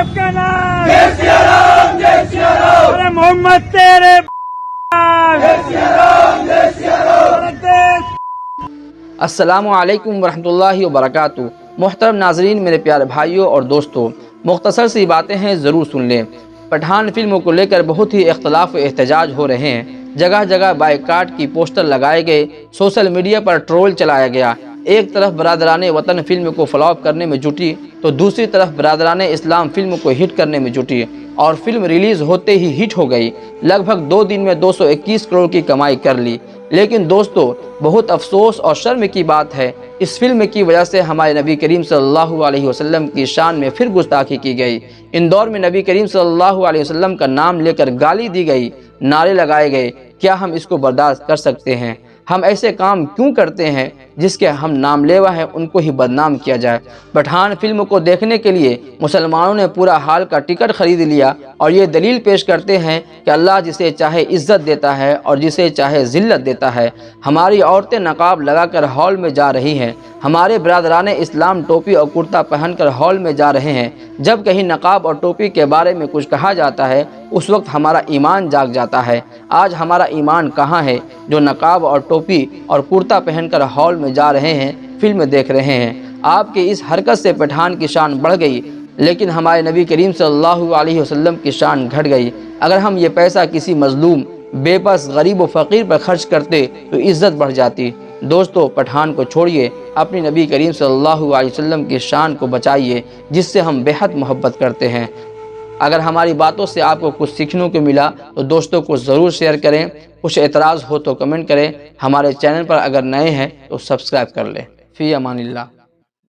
आपका नाम, जय सिया राम, जय सिया राम, अरे मोहम्मद तेरे जय सिया राम, जय सिया राम। अस्सलामु अलैकुम वरहमतुल्लाहि वबरकातुहू। मोहतरम नाजरीन, मेरे प्यारे भाइयों और दोस्तों, मुख्तसर सी बातें हैं, ज़रूर सुन लें। पठान फिल्म को लेकर बहुत ही इख्तलाफ व एहतजाज हो रहे हैं। जगह जगह बाइकाट की पोस्टर लगाए गए, सोशल मीडिया पर ट्रोल चलाया गया। एक तरफ बरादरान वतन फिल्म को फ्लॉप करने में जुटी तो दूसरी तरफ बरादरान इस्लाम फिल्म को हिट करने में जुटी और फिल्म रिलीज़ होते ही हिट हो गई। लगभग 2 दिन में 221 करोड़ की कमाई कर ली। लेकिन दोस्तों, बहुत अफसोस और शर्म की बात है, इस फिल्म की वजह से हमारे नबी करीम सल्लल्लाहु अलैहि वसल्लम की शान में फिर गुस्ताखी की गई। इंदौर में नबी करीम सल्लल्लाहु अलैहि वसल्लम का नाम लेकर गाली दी गई, नारे लगाए गए। क्या हम इसको बर्दाश्त कर सकते हैं? हम ऐसे काम क्यों करते हैं जिसके हम नाम लेवा हैं उनको ही बदनाम किया जाए। पठान फिल्म को देखने के लिए मुसलमानों ने पूरा हाल का टिकट खरीद लिया और ये दलील पेश करते हैं कि अल्लाह जिसे चाहे इज्जत देता है और जिसे चाहे ज़िल्लत देता है। हमारी औरतें नकाब लगाकर हॉल में जा रही हैं, हमारे बरादरान इस्लाम टोपी और कुर्ता पहनकर हॉल में जा रहे हैं। जब कहीं नकाब और टोपी के बारे में कुछ कहा जाता है उस वक्त हमारा ईमान जाग जाता है। आज हमारा ईमान कहाँ है जो नकाब और टोपी और कुर्ता पहनकर हॉल में जा रहे हैं, फिल्म देख रहे हैं। आपकी इस हरकत से पठान की शान बढ़ गई, लेकिन हमारे नबी करीम सल्लल्लाहु अलैहि वसल्लम की शान घट गई। अगर हम ये पैसा किसी मजलूम, बेबस, गरीब व फ़कीर पर खर्च करते तो इज़्ज़त बढ़ जाती। दोस्तों, पठान को छोड़िए, अपनी नबी करीम सल्लल्लाहु अलैहि वसल्लम की शान को बचाइए, जिससे हम बेहद मोहब्बत करते हैं। अगर हमारी बातों से आपको कुछ सीखने को मिला तो दोस्तों को ज़रूर शेयर करें। कुछ एतराज़ हो तो कमेंट करें। हमारे चैनल पर अगर नए हैं तो सब्सक्राइब कर लें। फ़ी अमानिल्लाह।